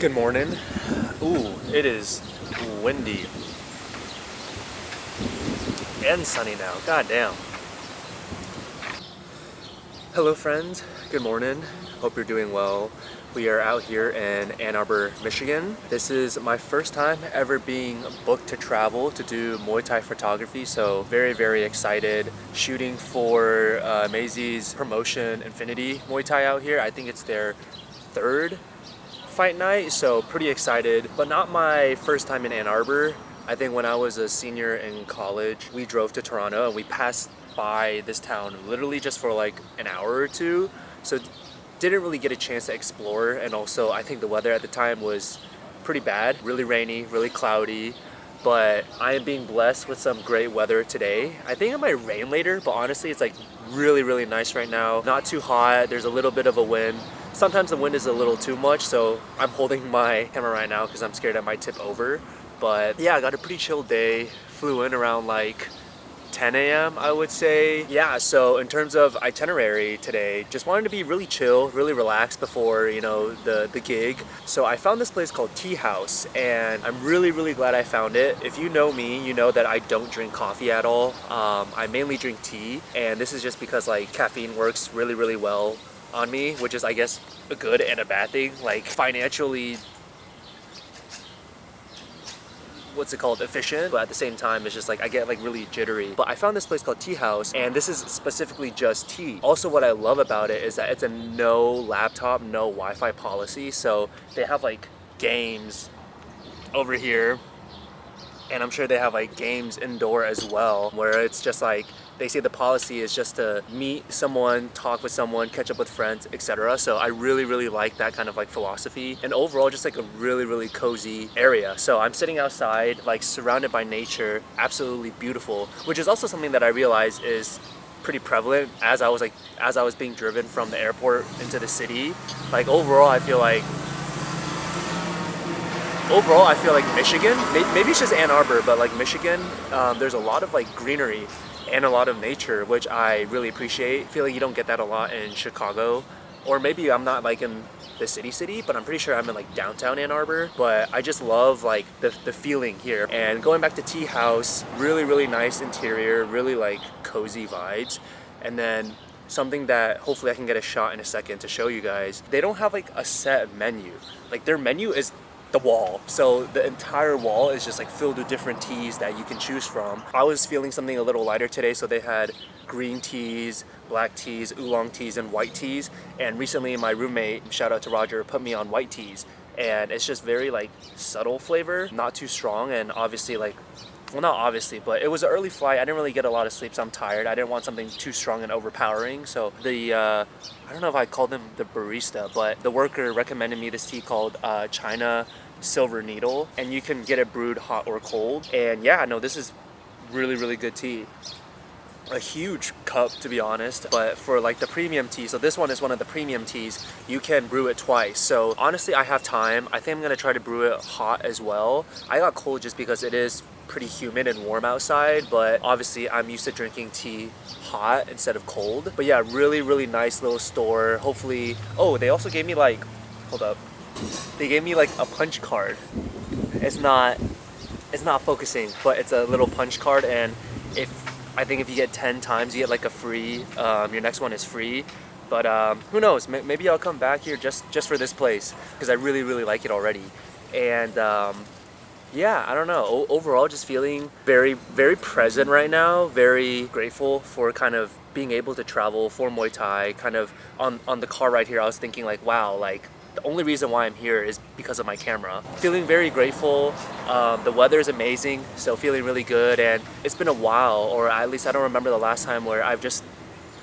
Good morning. Ooh, it is windy and sunny now. God damn. Hello friends, good morning. Hope you're doing well. We are out here in Ann Arbor, Michigan. This is my first time ever being booked to travel to do Muay Thai photography, so very excited. Shooting for Maisie's promotion Infinity Muay Thai out here. I think it's their third fight night, so pretty excited, but not my first time in Ann Arbor. I think when I was a senior in college, we drove to Toronto and we passed by this town literally just for like an hour or two, so didn't really get a chance to explore. And also I think the weather at the time was pretty bad, really rainy, really cloudy, but I am being blessed with some great weather today. I think it might rain later, but honestly it's like really nice right now. Not too hot, there's a little bit of a wind. Sometimes the wind is a little too much, so I'm holding my camera right now because I'm scared I might tip over. But yeah, I got a pretty chill day. Flew in around like 10 a.m. I would say. Yeah, so in terms of itinerary today, just wanted to be really chill, really relaxed before, you know, the gig. So I found this place called Tea House, and I'm really glad I found it. If you know me, you know that I don't drink coffee at all. I mainly drink tea, and this is just because like caffeine works really well on me, which is I guess a good and a bad thing. Like financially, what's it called, efficient, but at the same time it's just like I get like really jittery. But I found this place called Tea House, and this is specifically just tea. Also what I love about it is that it's a no laptop, no Wi-Fi policy, so they have like games over here, and I'm sure they have like games indoor as well, where it's just like they say the policy is just to meet someone, talk with someone, catch up with friends, etc. So I really like that kind of like philosophy, and overall just like a really cozy area. So I'm sitting outside, like surrounded by nature, absolutely beautiful, which is also something that I realized is pretty prevalent as I was being driven from the airport into the city. Like overall I feel like Michigan, maybe it's just Ann Arbor, but like Michigan, there's a lot of like greenery and a lot of nature, which I really appreciate. I feel like you don't get that a lot in Chicago, or maybe I'm not like in the city, but I'm pretty sure I'm in like downtown Ann Arbor. But I just love like the feeling here. And going back to Tea House, really nice interior, really like cozy vibes. And then something that hopefully I can get a shot in a second to show you guys, they don't have like a set menu. Like their menu is the wall, so the entire wall is just like filled with different teas that you can choose from. I was feeling something a little lighter today, so they had green teas, black teas, oolong teas, and white teas. And recently my roommate, shout out to Roger, put me on white teas, and it's just very like subtle flavor, not too strong. And obviously like, well, not obviously, but it was an early flight. I didn't really get a lot of sleep, so I'm tired. I didn't want something too strong and overpowering. So the I don't know if I called them the barista, but the worker recommended me this tea called China Silver Needle, and you can get it brewed hot or cold. And yeah, no, this is really good tea. A huge cup, to be honest, but for like the premium tea, so this one is one of the premium teas, you can brew it twice. So honestly, I have time. I think I'm gonna try to brew it hot as well. I got cold just because it is pretty humid and warm outside, but obviously I'm used to drinking tea hot instead of cold. But yeah, really nice little store. Hopefully, oh, they also gave me like, hold up, they gave me like a punch card. It's not focusing, but it's a little punch card, and I think if you get 10 times you get like a free, your next one is free. But who knows, maybe I'll come back here just for this place, because I really like it already. And yeah, I don't know, overall just feeling very present right now, very grateful for kind of being able to travel for Muay Thai. Kind of on the car ride here, I was thinking like, wow, like the only reason why I'm here is because of my camera. Feeling very grateful. The weather is amazing, so feeling really good. And it's been a while, or at least I don't remember the last time where I've just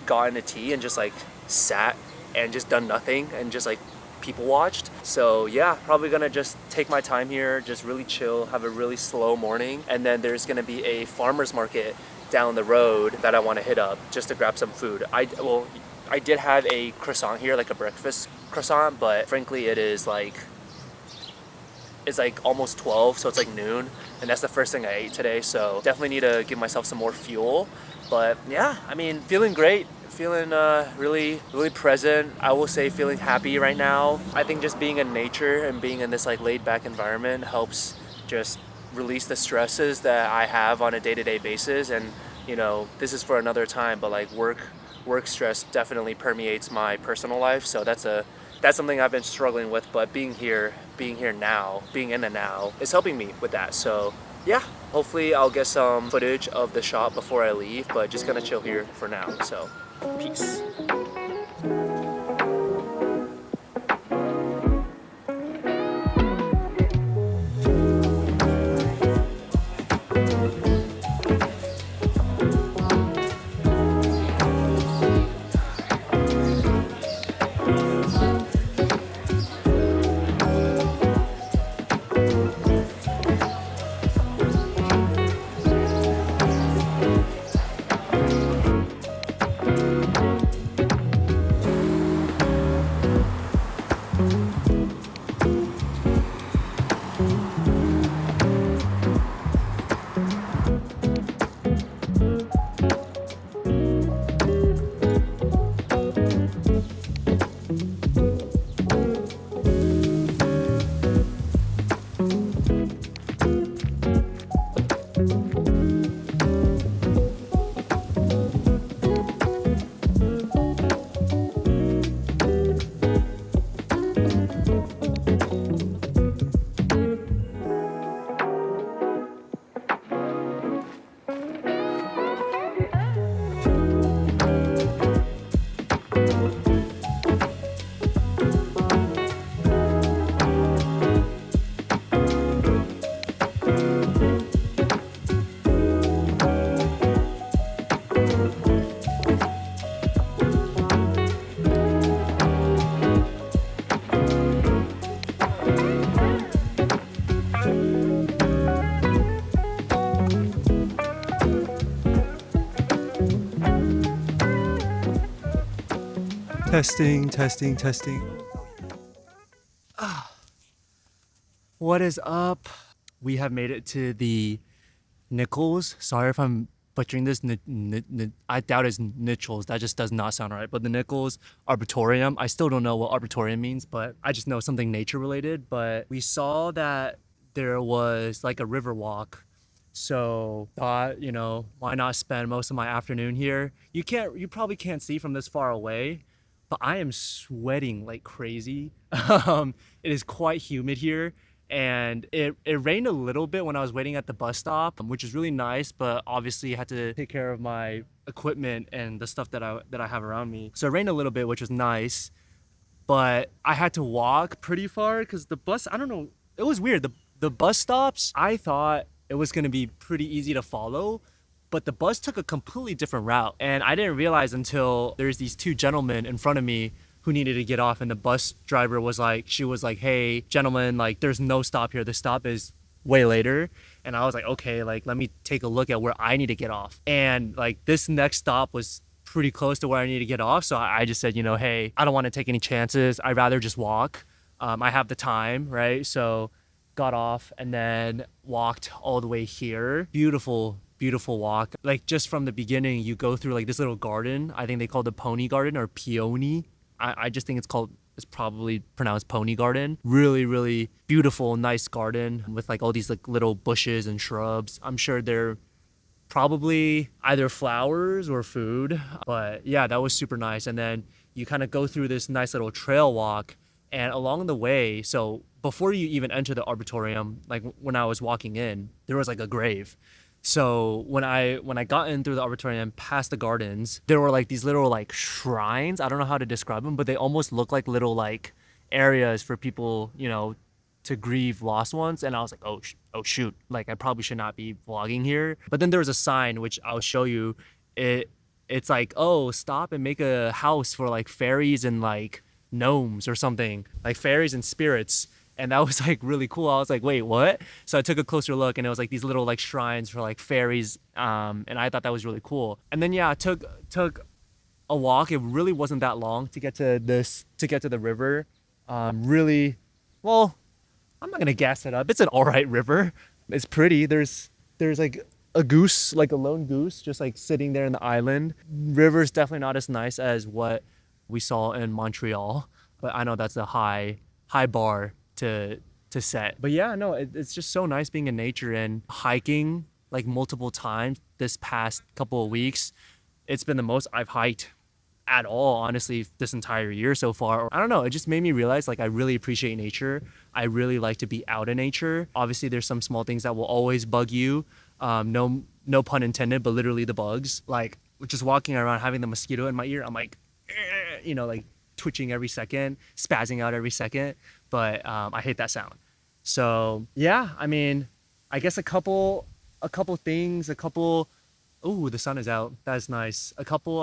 gotten a tea and just like sat and just done nothing and just like people watched. So yeah, probably gonna just take my time here, just really chill, have a really slow morning. And then there's gonna be a farmer's market down the road that I want to hit up just to grab some food. I did have a croissant here, like a breakfast croissant, but frankly it's like almost 12, so it's like noon, and that's the first thing I ate today, so definitely need to give myself some more fuel. But yeah, I mean, feeling great, feeling really present. I will say feeling happy right now. I think just being in nature and being in this like laid back environment helps just release the stresses that I have on a day-to-day basis. And you know, this is for another time, but like work stress definitely permeates my personal life. So that's something I've been struggling with, but being here now, being in the now is helping me with that. So yeah, hopefully I'll get some footage of the shop before I leave, but just gonna chill here for now. So peace. Testing, testing, testing. What is up? We have made it to the Nichols. Sorry if I'm butchering this. I doubt it's Nichols. That just does not sound right. But the Nichols Arboretum. I still don't know what arboretum means, but I just know something nature related. But we saw that there was like a river walk. So thought, you know, why not spend most of my afternoon here? You probably can't see from this far away, but I am sweating like crazy. It is quite humid here, and it rained a little bit when I was waiting at the bus stop, which is really nice, but obviously I had to take care of my equipment and the stuff that I have around me. So it rained a little bit, which was nice, but I had to walk pretty far because the bus, I don't know, it was weird. The bus stops, I thought it was gonna be pretty easy to follow, but the bus took a completely different route. And I didn't realize until there's these two gentlemen in front of me who needed to get off, and the bus driver was like, she was like, hey, gentlemen, like there's no stop here. The stop is way later. And I was like, okay, like let me take a look at where I need to get off. And like this next stop was pretty close to where I need to get off. So I just said, you know, hey, I don't want to take any chances. I'd rather just walk. I have the time, right? So got off and then walked all the way here. Beautiful walk. Like just from the beginning, you go through like this little garden. I think they call it the Pony Garden or Peony. I just think it's probably pronounced Pony Garden. Really beautiful, nice garden with like all these like little bushes and shrubs. I'm sure they're probably either flowers or food, but yeah, that was super nice. And then you kind of go through this nice little trail walk, and along the way, so before you even enter the arboretum, like when I was walking in, there was like a grave. So when I got in through the arboretum past the gardens, there were like these little like shrines. I don't know how to describe them, but they almost look like little like areas for people, you know, to grieve lost ones. And I was like, oh shoot, like I probably should not be vlogging here. But then there was a sign which I'll show you. It's like, oh, stop and make a house for like fairies and like gnomes or something, like fairies and spirits. And that was like really cool. I was like, wait, what? So I took a closer look, and it was like these little like shrines for like fairies. And I thought that was really cool. And then yeah, I took a walk. It really wasn't that long to get to the river. Really, well, I'm not gonna gas it up. It's an all right river. It's pretty. There's like a goose, like a lone goose, just like sitting there in the island. River's definitely not as nice as what we saw in Montreal, but I know that's a high bar to set. But yeah, no, it's just so nice being in nature and hiking like multiple times this past couple of weeks. It's been the most I've hiked at all, honestly, this entire year so far. I don't know, it just made me realize like I really appreciate nature. I really like to be out in nature. Obviously, there's some small things that will always bug you. No pun intended, but literally the bugs. Like just walking around having the mosquito in my ear, I'm like, like twitching every second, spazzing out every second. But I hate that sound. So yeah, I mean, I guess a couple things, a couple. Oh, the sun is out. That's nice. A couple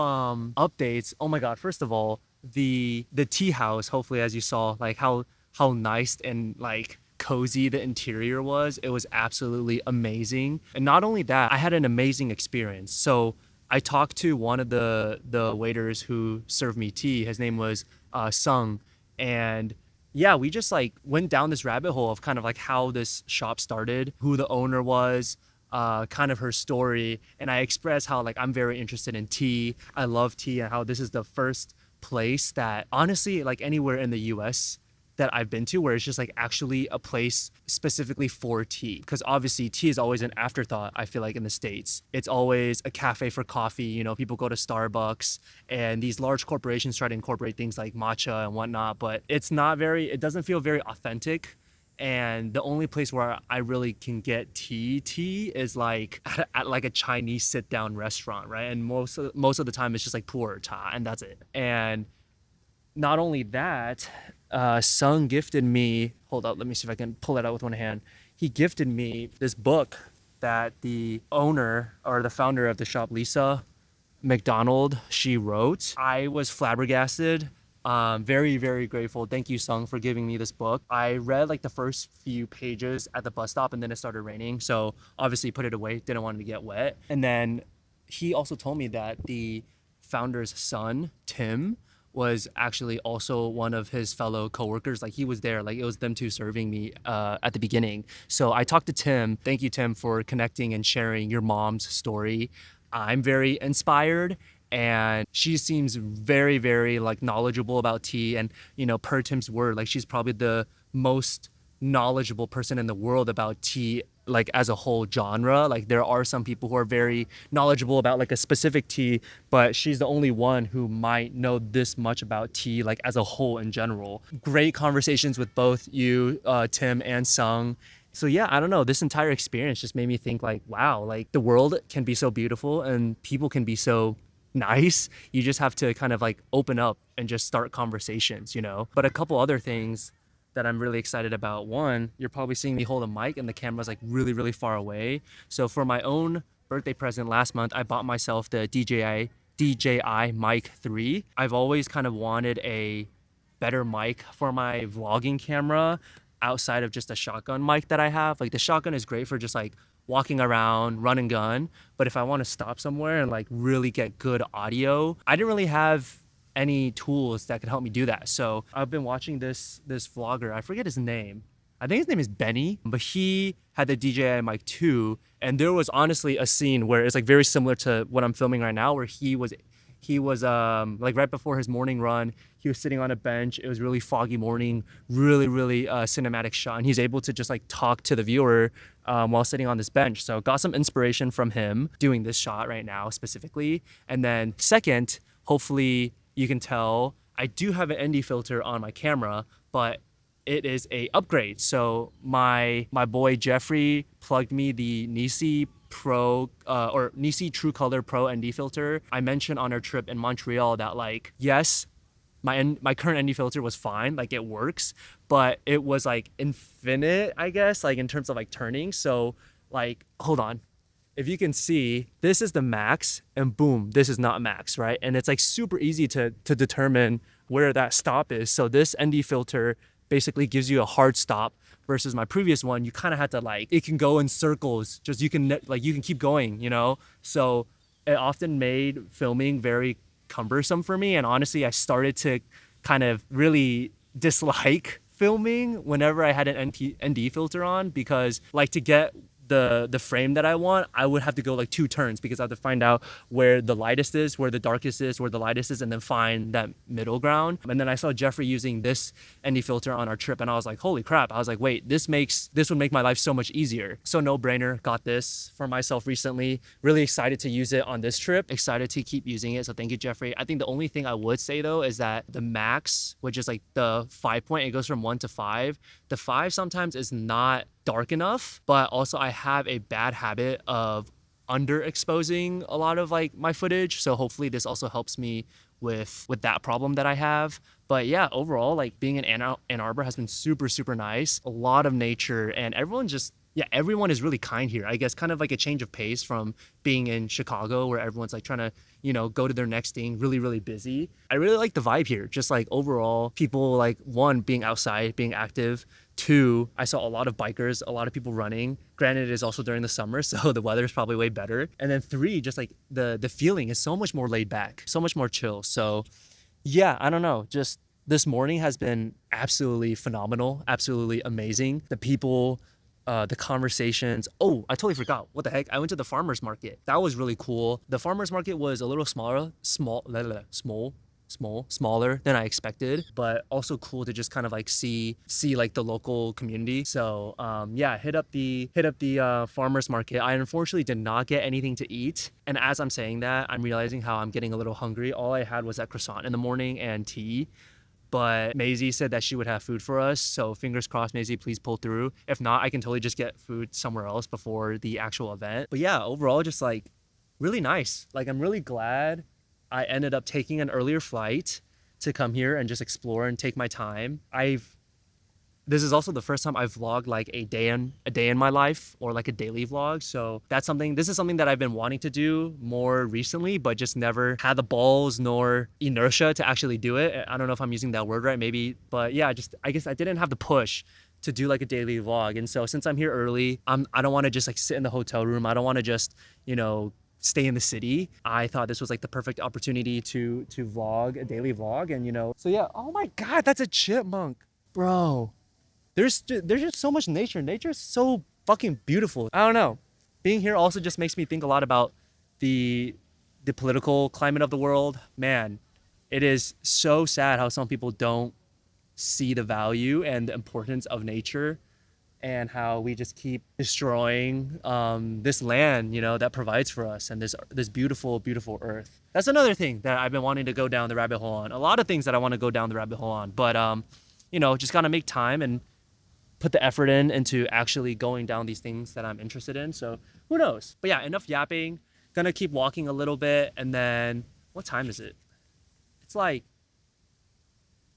updates. Oh my God. First of all, the tea house, hopefully as you saw, like how nice and like cozy the interior was. It was absolutely amazing. And not only that, I had an amazing experience. So I talked to one of the waiters who served me tea. His name was Sung, and yeah, we just like went down this rabbit hole of kind of like how this shop started, who the owner was, kind of her story. And I expressed how like I'm very interested in tea. I love tea, and how this is the first place that honestly, like anywhere in the US that I've been to where it's just like actually a place specifically for tea. Because obviously tea is always an afterthought, I feel like in the States. It's always a cafe for coffee, people go to Starbucks, and these large corporations try to incorporate things like matcha and whatnot, but it doesn't feel very authentic. And the only place where I really can get tea is like at like a Chinese sit down restaurant, right? And most of the time it's just like pu'er cha, and that's it. And not only that, Sung gifted me, hold up, let me see if I can pull it out with one hand. He gifted me this book that the owner or the founder of the shop, Lisa McDonald, she wrote. I was flabbergasted. Very, very grateful. Thank you, Sung, for giving me this book. I read like the first few pages at the bus stop, and then it started raining. So obviously put it away, didn't want it to get wet. And then he also told me that the founder's son, Tim, was actually also one of his fellow coworkers. Like he was there, like it was them two serving me at the beginning. So I talked to Tim. Thank you, Tim, for connecting and sharing your mom's story. I'm very inspired, and she seems very, very like knowledgeable about tea. And per Tim's word, like she's probably the most knowledgeable person in the world about tea, like as a whole genre. Like there are some people who are very knowledgeable about like a specific tea, but she's the only one who might know this much about tea like as a whole in general. Great conversations with both you, Tim and Sung. So yeah, I don't know, this entire experience just made me think like, wow, like the world can be so beautiful and people can be so nice. You just have to kind of like open up and just start conversations. But a couple other things that I'm really excited about. One, you're probably seeing me hold a mic and the camera's like really, really far away. So for my own birthday present last month, I bought myself the DJI Mic 3. I've always kind of wanted a better mic for my vlogging camera outside of just a shotgun mic that I have. Like the shotgun is great for just like walking around, run and gun. But if I want to stop somewhere and like really get good audio, I didn't really have any tools that could help me do that. So I've been watching this vlogger. I forget his name. I think his name is Benny, but he had the DJI Mic 2, and there was honestly a scene where it's like very similar to what I'm filming right now, where he was like right before his morning run, he was sitting on a bench. It was really foggy morning, really, really cinematic shot, and he's able to just like talk to the viewer while sitting on this bench. So got some inspiration from him doing this shot right now specifically. And then second, hopefully you can tell I do have an ND filter on my camera, but it is a upgrade. So my boy Jeffrey plugged me the Nisi Pro or Nisi True Color Pro ND filter. I mentioned on our trip in Montreal that like, yes, my current ND filter was fine, like it works, but it was like infinite, I guess, like in terms of like turning. So like, hold on. If you can see, this is the max, and boom, this is not max, right? And it's like super easy to determine where that stop is. So this ND filter basically gives you a hard stop, versus my previous one, you kind of had to like, it can go in circles, just you can keep going, So it often made filming very cumbersome for me. And honestly, I started to kind of really dislike filming whenever I had an ND filter on, because like to get the frame that I want, I would have to go like 2 turns because I have to find out where the lightest is, where the darkest is, where the lightest is, and then find that middle ground. And then I saw Jeffrey using this ND filter on our trip, and I was like, holy crap. I was like, wait, this would make my life so much easier. So no brainer, got this for myself recently. Really excited to use it on this trip. Excited to keep using it. So thank you, Jeffrey. I think the only thing I would say though is that the max, which is like the 5 point, it goes from 1 to 5. The 5 sometimes is not dark enough, but also I have a bad habit of underexposing a lot of like my footage, so hopefully this also helps me with that problem that I have. But yeah, overall, like being in Ann Arbor has been super nice. A lot of nature, and everyone just, yeah, everyone is really kind here. I guess kind of like a change of pace from being in Chicago where everyone's like trying to, go to their next thing, really busy. I really like the vibe here. Just like overall, people like, one, being outside, being active. Two, I saw a lot of bikers, a lot of people running. Granted, it is also during the summer, so the weather is probably way better. And then three, just like the feeling is so much more laid back, so much more chill. So yeah, I don't know. Just this morning has been absolutely phenomenal, absolutely amazing. The people, the conversations. Oh, I totally forgot. What the heck? I went to the farmer's market. That was really cool. The farmer's market was a little smaller than I expected, but also cool to just kind of like see like the local community. So yeah, hit up the farmers market. I unfortunately did not get anything to eat, and as I'm saying that, I'm realizing how I'm getting a little hungry. All I had was that croissant in the morning and tea. But Maisie said that she would have food for us, so fingers crossed, Maisie, please pull through. If not, I can totally just get food somewhere else before the actual event. But yeah, overall, just like really nice. Like I'm really glad I ended up taking an earlier flight to come here and just explore and take my time. This is also the first time I've vlogged like a day in my life, or like a daily vlog. So this is something that I've been wanting to do more recently, but just never had the balls nor inertia to actually do it. I don't know if I'm using that word right, maybe, but yeah, I guess I didn't have the push to do like a daily vlog. And so since I'm here early, I don't want to just like sit in the hotel room. I don't want to just, stay in the city. I thought this was like the perfect opportunity to vlog a daily vlog. And so yeah. Oh my God, that's a chipmunk, bro. There's just so much nature. Nature is so fucking beautiful. I don't know. Being here also just makes me think a lot about the political climate of the world. Man, it is so sad how some people don't see the value and the importance of nature, and how we just keep destroying this land, that provides for us, and this beautiful earth. That's another thing that I've been wanting to go down the rabbit hole on. A lot of things that I want to go down the rabbit hole on, but just gotta make time and put the effort into actually going down these things that I'm interested in. So who knows? But yeah, enough yapping. Gonna keep walking a little bit, and then what time is it? It's like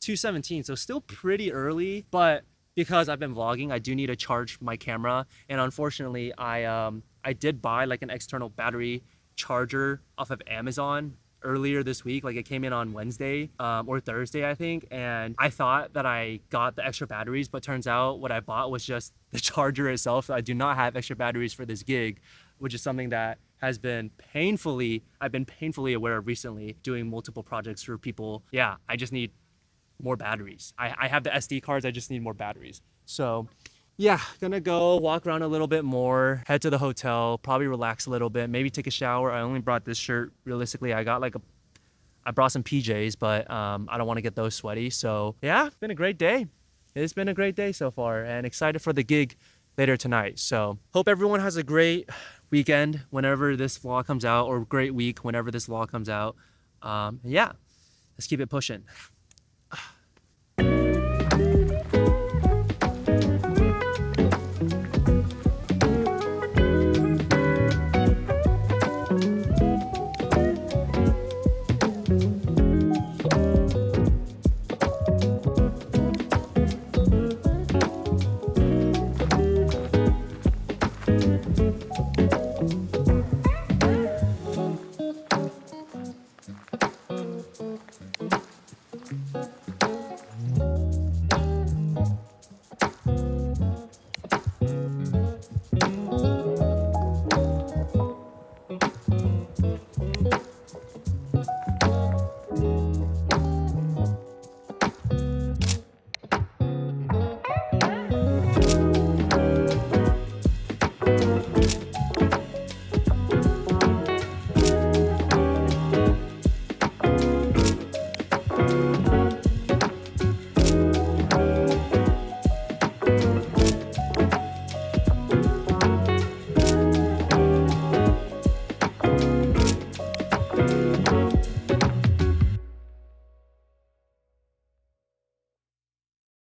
2:17, so still pretty early, but because I've been vlogging, I do need to charge my camera. And unfortunately, I did buy like an external battery charger off of Amazon earlier this week. Like it came in on Wednesday or Thursday, I think. And I thought that I got the extra batteries, but turns out what I bought was just the charger itself. So I do not have extra batteries for this gig, which is something that I've been painfully aware of recently, doing multiple projects for people. Yeah, I just need more batteries. I have the SD cards, I just need more batteries. So yeah, gonna go walk around a little bit more, head to the hotel, probably relax a little bit, maybe take a shower. I only brought this shirt. Realistically, I brought some PJs, but I don't want to get those sweaty. So yeah, it's been a great day. It's been a great day so far, and excited for the gig later tonight. So hope everyone has a great weekend whenever this vlog comes out, or great week whenever this vlog comes out. Yeah, let's keep it pushing.